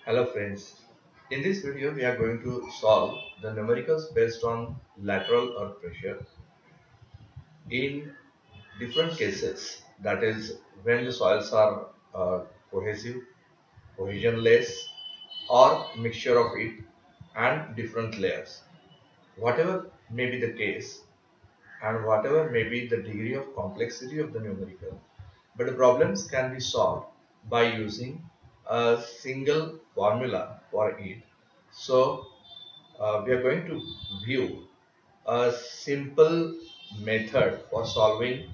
Hello friends, in this video we are going to solve the numericals based on lateral earth pressure in different cases, that is when the soils are cohesive, cohesionless or mixture of it and different layers. Whatever may be the case and whatever may be the degree of complexity of the numerical, but the problems can be solved by using a single formula for it. So we are going to view a simple method for solving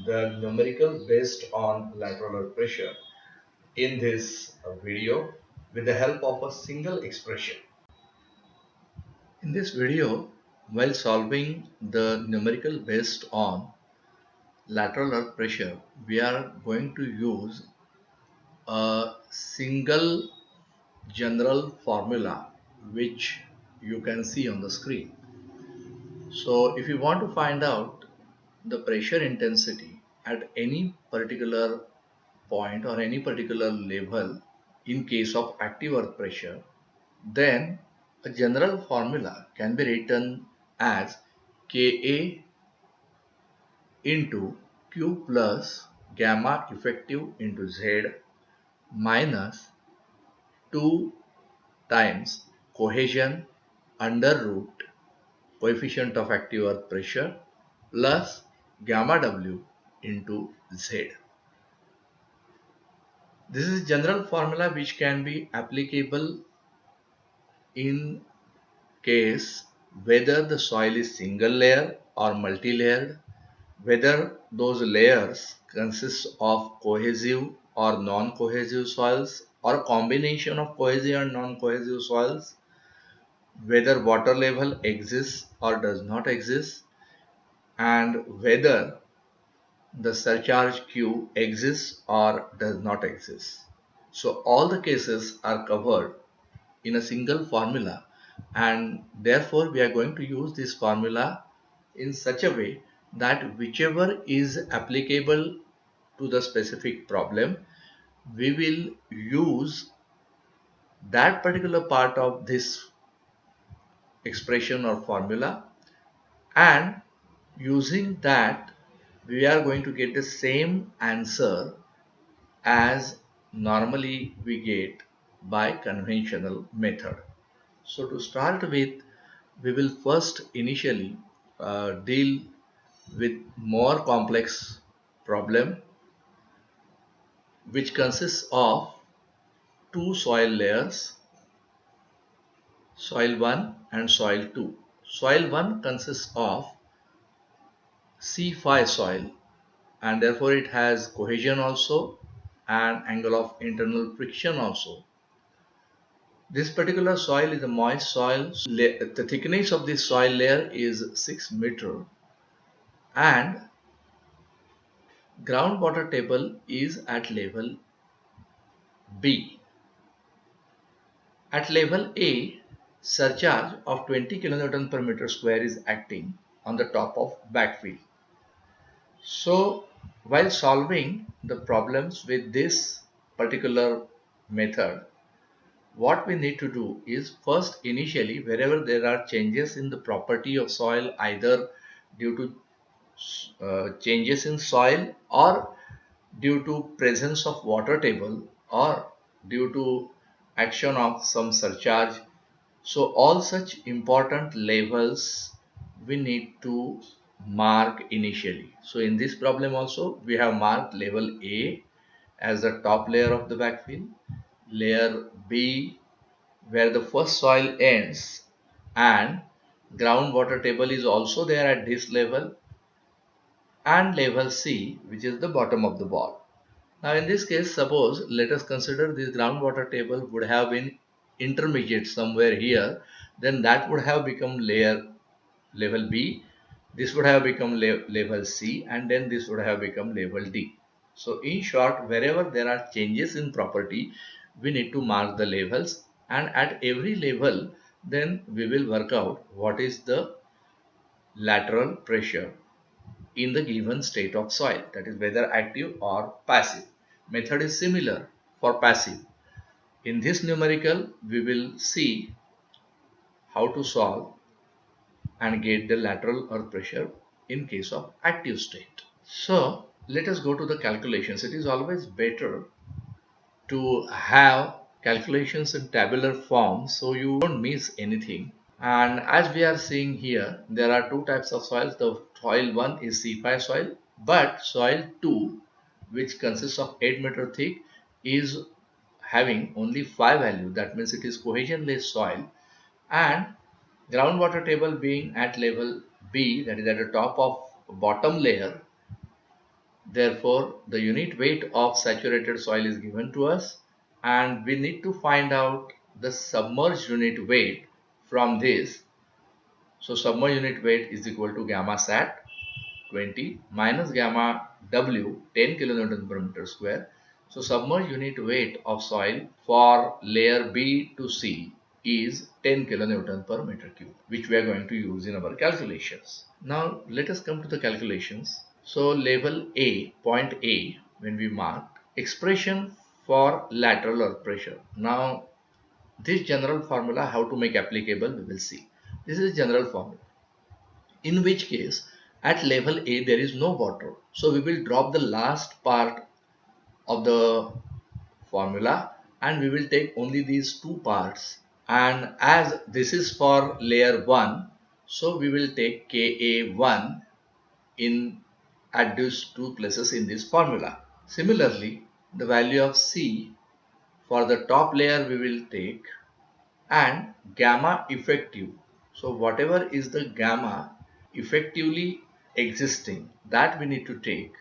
the numerical based on lateral earth pressure in this video with the help of a single expression. In this video, while solving the numerical based on lateral earth pressure, we are going to use a single general formula which you can see on the screen. So if you want to find out the pressure intensity at any particular point or any particular level in case of active earth pressure, then a general formula can be written as Ka into Q plus gamma effective into Z minus 2 times cohesion under root coefficient of active earth pressure plus gamma W into Z. This is general formula which can be applicable in case whether the soil is single layer or multi-layered, whether those layers consist of cohesive or non-cohesive soils or a combination of cohesive and non-cohesive soils, whether water level exists or does not exist, and whether the surcharge Q exists or does not exist. So all the cases are covered in a single formula, and therefore we are going to use this formula in such a way that whichever is applicable to the specific problem, we will use that particular part of this expression or formula, and using that we are going to get the same answer as normally we get by conventional method. So to start with, we will first initially deal with more complex problem which consists of two soil layers, soil 1 and soil 2. Soil 1 consists of C5 soil, and therefore it has cohesion also and angle of internal friction also. This particular soil is a moist soil. The thickness of this soil layer is 6 meter, and groundwater table is at level B. At level A, surcharge of 20 kN per meter square is acting on the top of backfill. So while solving the problems with this particular method, what we need to do is first initially wherever there are changes in the property of soil, either due to changes in soil or due to presence of water table or due to action of some surcharge. So all such important levels we need to mark initially. So in this problem also we have marked level A as the top layer of the backfill, layer B where the first soil ends, and groundwater table is also there at this level, and level C which is the bottom of the ball. Now in this case, suppose let us consider this groundwater table would have been intermediate somewhere here, then that would have become level B, this would have become level C, and then this would have become level D. So in short, wherever there are changes in property, we need to mark the levels, and at every level then we will work out what is the lateral pressure in the given state of soil, that is whether active or passive. Method is similar for passive. In this numerical, we will see how to solve and get the lateral earth pressure in case of active state. So let us go to the calculations. It is always better to have calculations in tabular form so you don't miss anything. And as we are seeing here, there are two types of soils. The soil 1 is C5 soil, but soil 2, which consists of 8 meter thick, is having only 5 value. That means it is cohesionless soil, and groundwater table being at level B, that is at the top of bottom layer. Therefore, the unit weight of saturated soil is given to us, and we need to find out the submerged unit weight from this. So submerged unit weight is equal to gamma sat 20 minus gamma W 10 kilonewton per meter square. So submerged unit weight of soil for layer B to C is 10 kilonewton per meter cube, which we are going to use in our calculations. Now let us come to the calculations. So level A, point A, when we mark expression for lateral earth pressure. Now this general formula, how to make applicable, we will see. This is a general formula, in which case at level A there is no water. So we will drop the last part of the formula and we will take only these two parts. And as this is for layer 1, so we will take Ka1 in at these two places in this formula. Similarly, the value of C for the top layer we will take, and gamma effective. So whatever is the gamma effectively existing, that we need to take.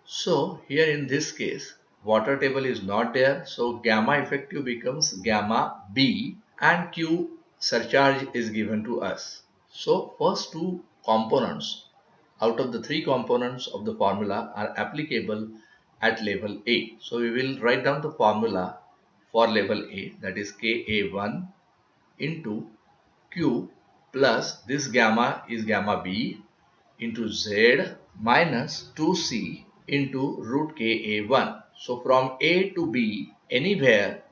So here in this case, water table is not there, so gamma effective becomes gamma B, and Q surcharge is given to us. So first two components out of the three components of the formula are applicable at level A. So we will write down the formula for level A, that is Ka1 into Q plus this gamma is gamma B into Z minus 2C into root Ka1. So from A to B, anywhere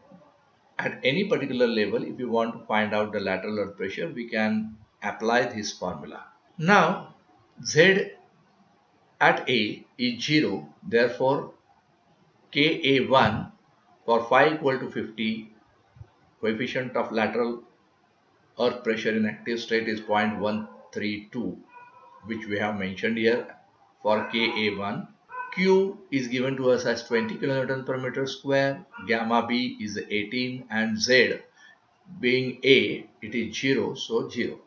at any particular level, if you want to find out the lateral earth pressure, we can apply this formula. Now Z at A is 0, therefore Ka1 for phi equal to 50, coefficient of lateral earth pressure in active state is 0.132, which we have mentioned here for Ka1. Q is given to us as 20 kilonewton per meter square, gamma B is 18, and Z being A, it is 0, so 0.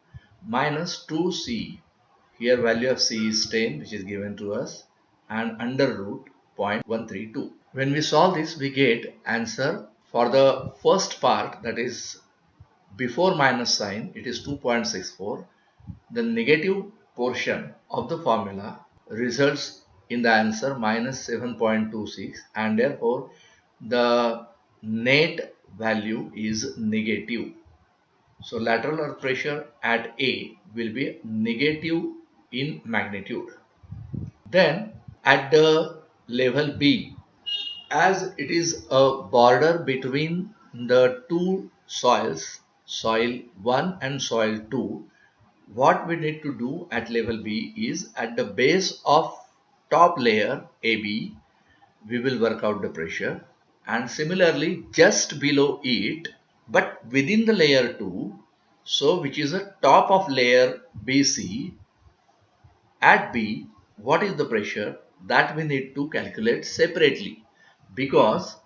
Minus 2C, here value of C is 10, which is given to us, and under root 0.132. When we solve this, we get answer for the first part, that is before minus sign, it is 2.64. The negative portion of the formula results in the answer minus 7.26, and therefore the net value is negative. So lateral earth pressure at A will be negative in magnitude. Then at the level B, as it is a border between the two soils, soil 1 and soil 2, what we need to do at level B is at the base of top layer AB, we will work out the pressure, and similarly just below it, but within the layer 2, so which is the top of layer BC, at B, what is the pressure, that we need to calculate separately, because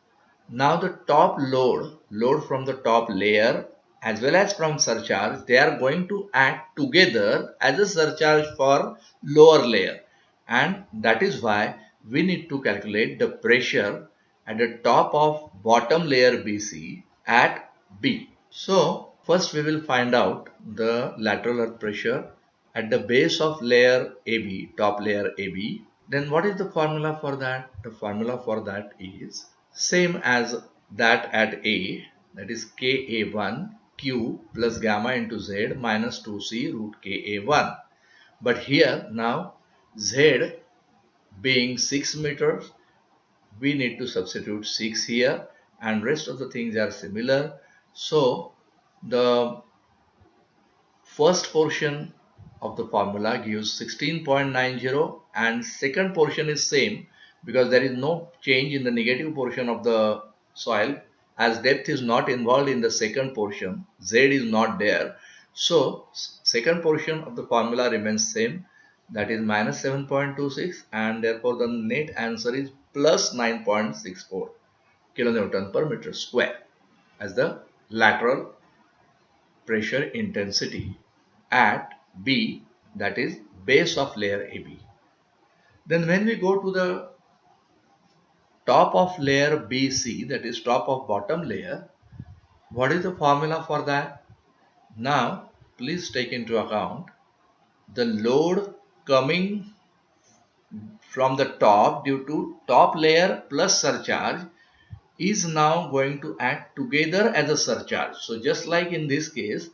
now the top load from the top layer as well as from surcharge, they are going to act together as a surcharge for lower layer, and that is why we need to calculate the pressure at the top of bottom layer BC at B. So first we will find out the lateral earth pressure at the base of layer AB, top layer AB. Then what is the formula for that? The formula for that is same as that at A, that is Ka1 Q plus gamma into Z minus 2C root Ka1. But here now Z being 6 meters, we need to substitute 6 here, and rest of the things are similar. So the first portion of the formula gives 16.90 and second portion is same because there is no change in the negative portion of the soil, as depth is not involved in the second portion, Z is not there. So second portion of the formula remains same, that is minus 7.26, and therefore the net answer is plus 9.64 kilonewton per meter square as the lateral pressure intensity at B, that is base of layer AB. Then when we go to the top of layer BC, that is top of bottom layer, what is the formula for that? Now please take into account the load coming from the top due to top layer plus surcharge is now going to act together as a surcharge. So just like in this case,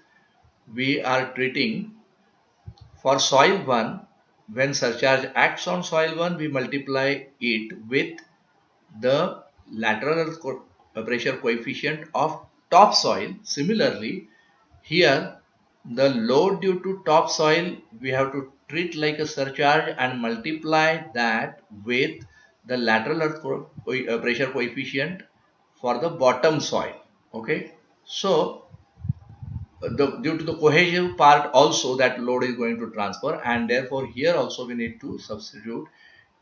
we are treating for soil 1, when surcharge acts on soil 1, we multiply it with the lateral pressure coefficient of topsoil. Similarly, here the load due to topsoil we have to treat like a surcharge and multiply that with the lateral earth pressure coefficient for the bottom soil. Okay, so due to the cohesive part also that load is going to transfer, and therefore here also we need to substitute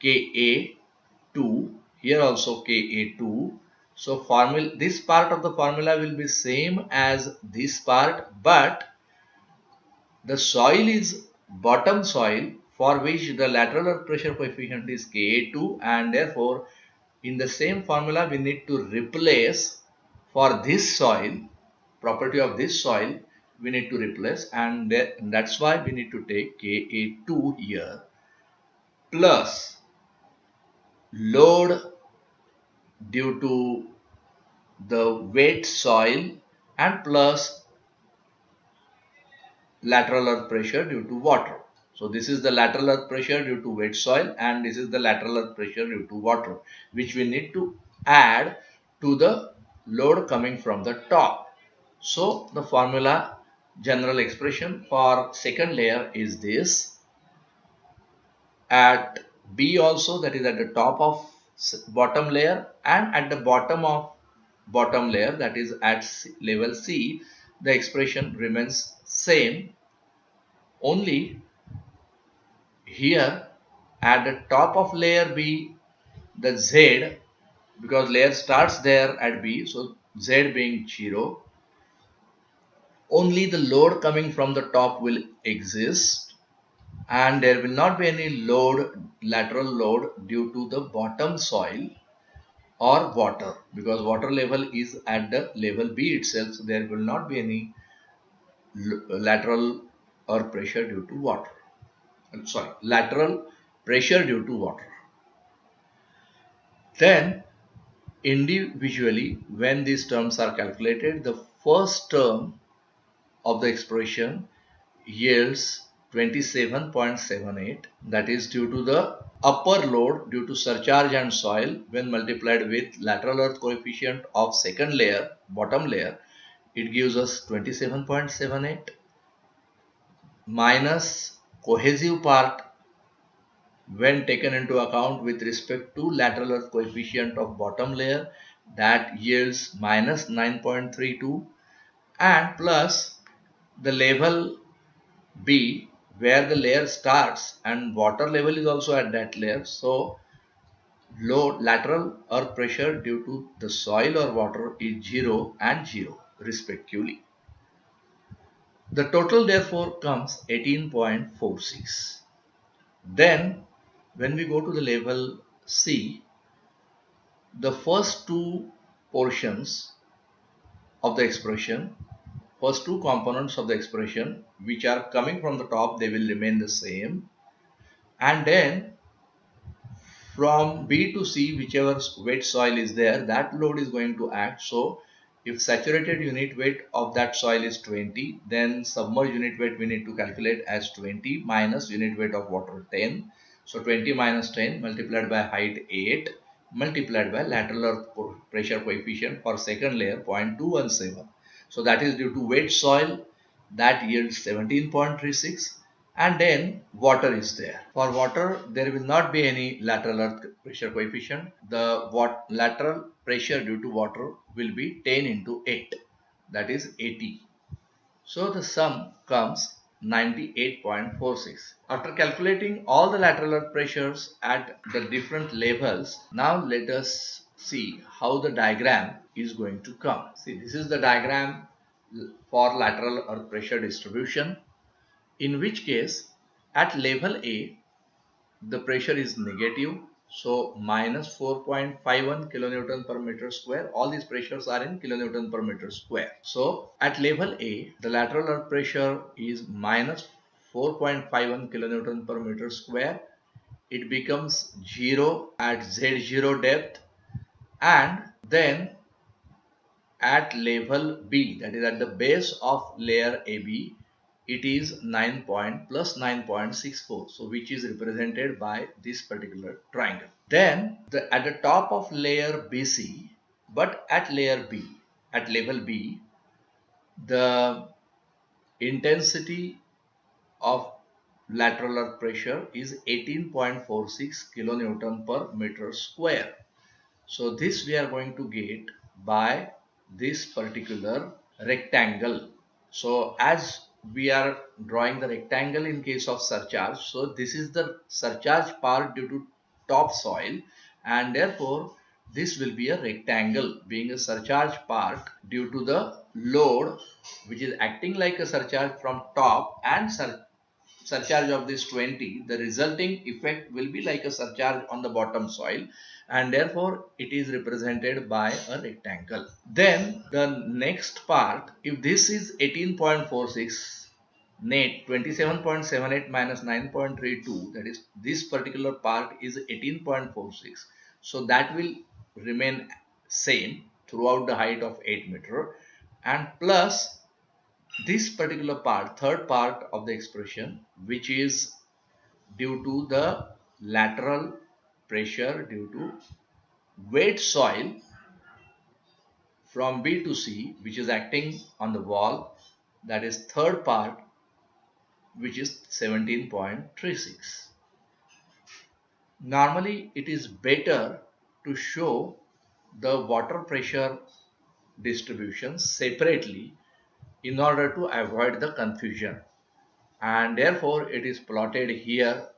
Ka2, here also Ka2. So this part of the formula will be same as this part, but the soil is bottom soil for which the lateral earth pressure coefficient is Ka2, and therefore in the same formula we need to replace for this soil, property of this soil we need to replace, and that's why we need to take Ka2 here plus load due to the wet soil and plus lateral earth pressure due to water. So this is the lateral earth pressure due to wet soil and this is the lateral earth pressure due to water, which we need to add to the load coming from the top. So the formula, general expression for second layer is this. At B also, that is at the top of bottom layer, and at the bottom of bottom layer, that is at level C, the expression remains same. Only here at the top of layer B, the Z, because layer starts there at B, so Z being 0, only the load coming from the top will exist and there will not be any load, lateral load due to the bottom soil or water, because water level is at the level B itself, so there will not be any lateral or pressure due to water. Sorry, lateral pressure due to water. Then individually, when these terms are calculated, the first term of the expression yields 27.78, that is due to the upper load due to surcharge and soil when multiplied with lateral earth coefficient of second layer, bottom layer, it gives us 27.78 minus cohesive part when taken into account with respect to lateral earth coefficient of bottom layer, that yields minus 9.32, and plus the level B where the layer starts and water level is also at that layer, so load lateral earth pressure due to the soil or water is 0 and 0 respectively. The total therefore comes 18.46. Then when we go to the level C, the first two portions of the expression, first two components of the expression which are coming from the top, they will remain the same, and then from B to C, whichever wet soil is there, that load is going to act. So if saturated unit weight of that soil is 20, then submerged unit weight we need to calculate as 20 minus unit weight of water 10. So 20 minus 10 multiplied by height 8 multiplied by lateral earth pressure coefficient for second layer 0.217. So that is due to wet soil, that yields 17.36, and then water is there. For water there will not be any lateral earth pressure coefficient. The lateral pressure due to water will be 10 into 8, that is 80. So the sum comes 98.46. After calculating all the lateral earth pressures at the different levels, now let us see how the diagram is going to come. See, this is the diagram for lateral earth pressure distribution, in which case at level A the pressure is negative, so minus 4.51 kilonewton per meter square. All these pressures are in kilonewton per meter square. So at level A the lateral earth pressure is minus 4.51 kilonewton per meter square. It becomes 0 at Z0 depth, and then at level B, that is at the base of layer AB, it is 9 plus 9.64, so which is represented by this particular triangle. Then at the top of layer BC, but at layer B, at level B, the intensity of lateral earth pressure is 18.46 kilonewton per meter square. So this we are going to get by this particular rectangle. So as we are drawing the rectangle in case of surcharge, so this is the surcharge part due to topsoil, and therefore this will be a rectangle, being a surcharge part due to the load which is acting like a surcharge from top, and surcharge of this 20, the resulting effect will be like a surcharge on the bottom soil, and therefore it is represented by a rectangle. Then the next part, if this is 18.46 net, 27.78 minus 9.32, that is this particular part is 18.46, so that will remain same throughout the height of 8 meter, and plus this particular part, third part of the expression, which is due to the lateral pressure due to wet soil from B to C, which is acting on the wall, that is third part, which is 17.36. Normally it is better to show the water pressure distribution separately in order to avoid the confusion, and therefore it is plotted here,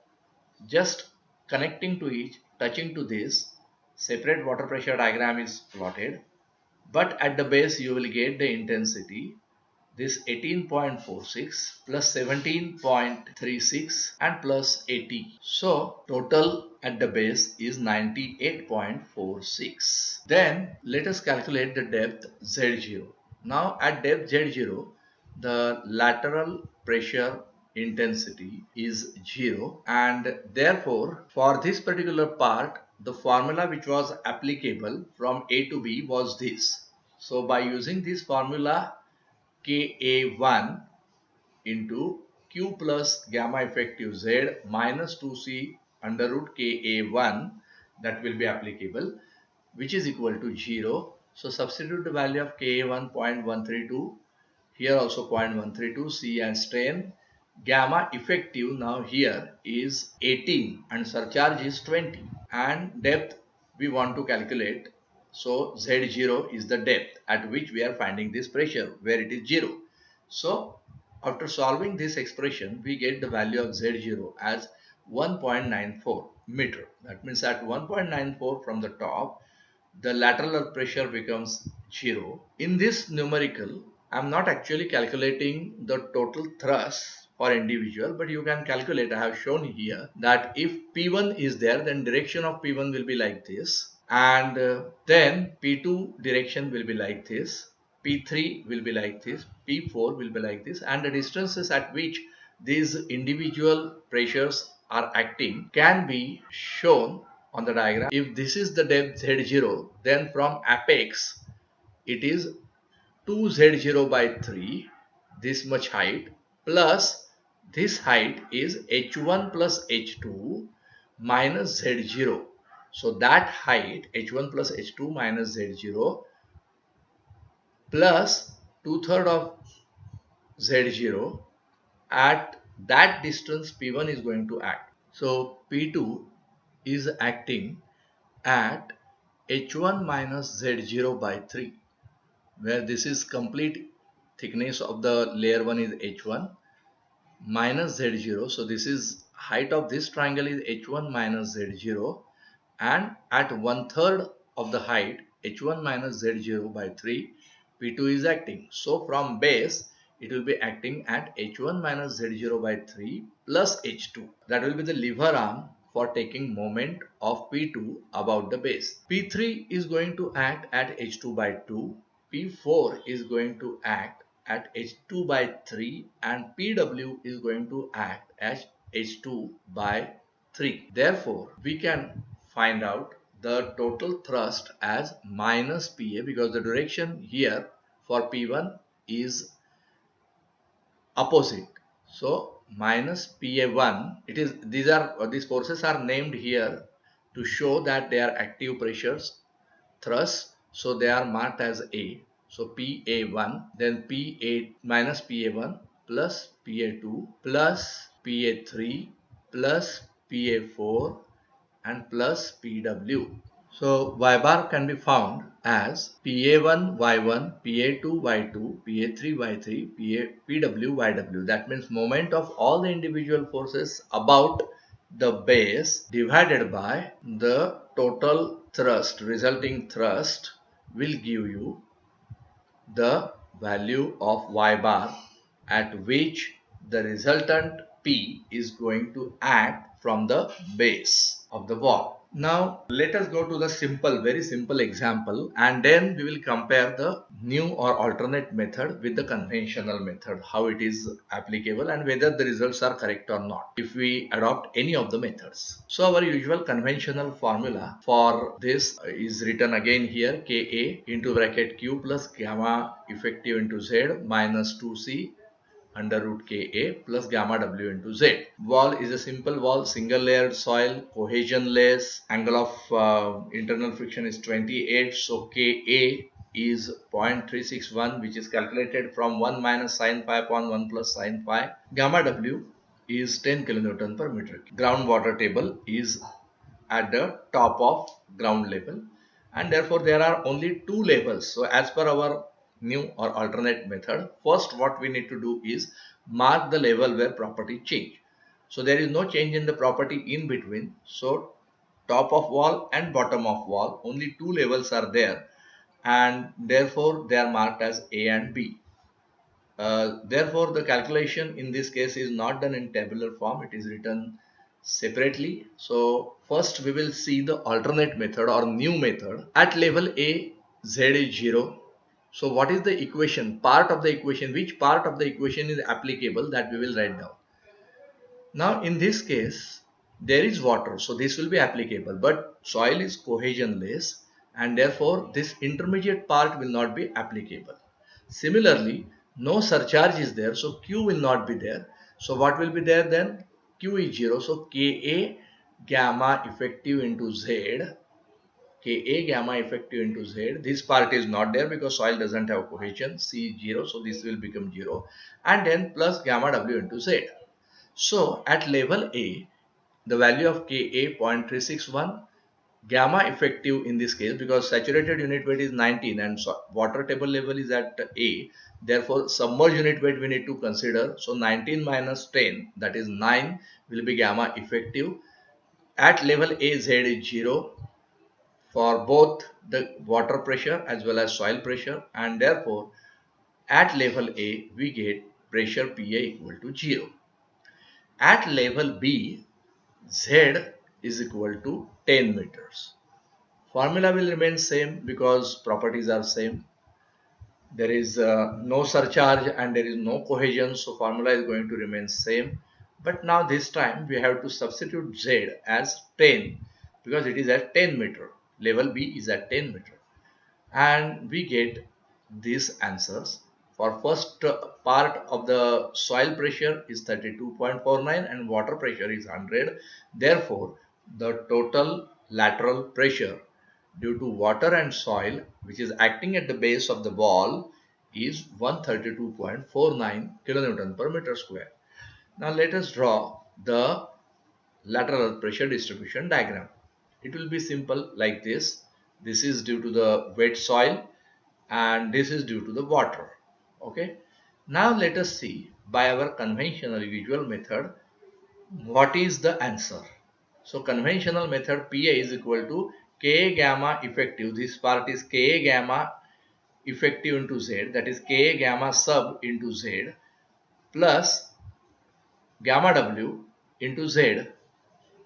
just connecting to each, touching to this. Separate water pressure diagram is plotted, but at the base you will get the intensity, this 18.46 plus 17.36 and plus 80. So total at the base is 98.46. Then let us calculate the depth Z0. Now at depth Z0, the lateral pressure intensity is 0, and therefore for this particular part the formula which was applicable from A to B was this. So by using this formula, Ka1 into Q plus gamma effective Z minus 2C under root Ka1, that will be applicable, which is equal to 0. So substitute the value of Ka1 0.132, here also 0.132, C and strain. Gamma effective now here is 18 and surcharge is 20, and depth we want to calculate. So Z0 is the depth at which we are finding this pressure, where it is 0. So after solving this expression, we get the value of Z0 as 1.94 meter. That means at 1.94 from the top, the lateral earth pressure becomes 0. In this numerical, I am not actually calculating the total thrust for individual, but you can calculate. I have shown here that if P1 is there, then direction of P1 will be like this, and then P2 direction will be like this, P3 will be like this, P4 will be like this, and the distances at which these individual pressures are acting can be shown on the diagram. If this is the depth Z0, then from apex it is 2Z0 by 3, this much height, plus this height is H1 plus H2 minus Z0. So that height h1 plus h2 minus z0 plus 2/3 of z0, at that distance P1 is going to act. So P2 is acting at h1 minus z0 by 3, where this is complete thickness of the layer 1 is h1 minus z0. So this is height of this triangle is h1 minus z0, and at 1/3 of the height h1 minus z0 by 3 P2 is acting. So from base it will be acting at h1 minus z0 by 3 plus h2. That will be the lever arm for taking moment of P2 about the base. P3 is going to act at h2 by 2. P4 is going to act at h2 by 3, and Pw is going to act at h2 by 3. Therefore, we can find out the total thrust as minus Pa, because the direction here for P1 is opposite. So minus Pa1, it is these forces are named here to show that they are active pressures, thrust, so they are marked as A. So Pa1, then Pa minus Pa1 plus Pa2 plus Pa3 plus Pa4 and plus Pw. So y bar can be found as Pa1 y1, Pa2 y2, Pa3 y3, Pw yw. That means moment of all the individual forces about the base divided by the total thrust, resulting thrust will give you the value of y bar at which the resultant P is going to act from the base of the wall. Now let us go to the very simple example, and then we will compare the new or alternate method with the conventional method, how it is applicable and whether the results are correct or not if we adopt any of the methods. So our usual conventional formula for this is written again here: Ka into bracket Q plus gamma effective into Z minus 2C under root Ka plus gamma W into Z. Wall is a simple wall, single layered soil, cohesionless, angle of internal friction is 28, so Ka is 0.361, which is calculated from 1 minus sin phi upon 1 plus sin phi. Gamma W is 10 kilonewton per meter. Groundwater table is at the top of ground level, and therefore there are only two levels. So as per our new or alternate method, first what we need to do is mark the level where property change. So there is no change in the property in between. So top of wall and bottom of wall, only two levels are there, and therefore they are marked as A and B. Therefore the calculation in this case is not done in tabular form, it is written separately. So first we will see the alternate method or new method. At level A, Z is 0. So what is the equation, part of the equation, which part of the equation is applicable, that we will write down. Now in this case there is water, so this will be applicable, but soil is cohesionless and therefore this intermediate part will not be applicable. Similarly, no surcharge is there, so Q will not be there. So what will be there then? Q is 0, so Ka gamma effective into Z, Ka gamma effective into Z, this part is not there because soil doesn't have cohesion, C is 0, so this will become 0, and then plus gamma W into Z. So at level A, the value of Ka 0.361, gamma effective in this case, because saturated unit weight is 19 and water table level is at A, therefore submerged unit weight we need to consider. So 19 minus 10, that is 9, will be gamma effective. At level A, Z is 0 for both the water pressure as well as soil pressure, and therefore at level A we get pressure Pa equal to 0. At level B, Z is equal to 10 meters. Formula will remain same because properties are same. There is no surcharge and there is no cohesion, so formula is going to remain same. But now this time we have to substitute Z as 10 because it is at 10 meter. Level B is at 10 meter. And we get these answers. For first part of the soil pressure is 32.49 and water pressure is 100. Therefore, the total lateral pressure due to water and soil which is acting at the base of the wall is 132.49 kilonewton per meter square. Now let us draw the lateral pressure distribution diagram. It will be simple like this. This is due to the wet soil and this is due to the water. Okay. Now let us see by our conventional usual method what is the answer. So conventional method PA is equal to K gamma effective. This part is K gamma effective into Z, that is K gamma sub into Z plus gamma W into Z.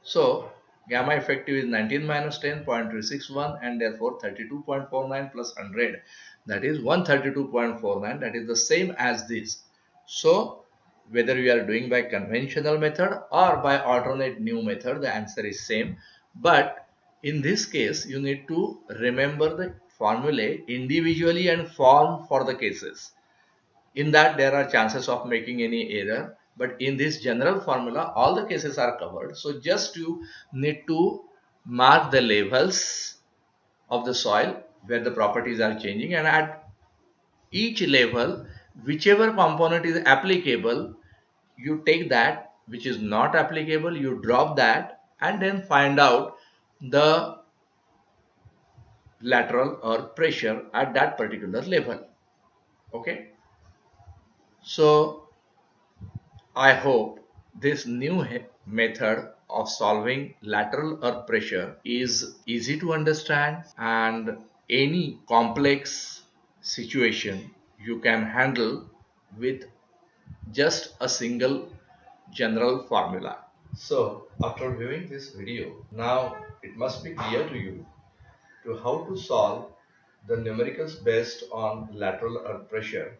So gamma effective is 19 minus 10.361 and therefore 32.49 plus 100, that is 132.49, that is the same as this. So whether you are doing by conventional method or by alternate new method, the answer is same. But in this case you need to remember the formulae individually and form for the cases. In that there are chances of making any error, but in this general formula all the cases are covered. So just you need to mark the levels of the soil where the properties are changing, and at each level whichever component is applicable you take that, which is not applicable you drop that, and then find out the lateral or pressure at that particular level. Okay, so I hope this new method of solving lateral earth pressure is easy to understand, and any complex situation you can handle with just a single general formula. So after viewing this video, now it must be clear to you to how to solve the numericals based on lateral earth pressure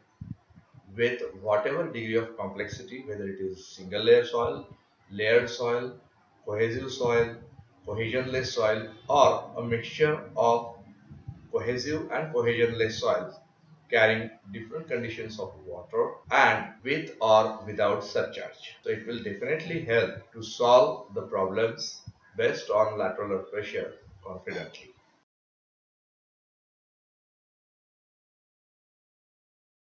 with whatever degree of complexity, whether it is single layered soil, cohesionless soil, or a mixture of cohesive and cohesionless soils carrying different conditions of water and with or without surcharge. So it will definitely help to solve the problems based on lateral earth pressure confidently.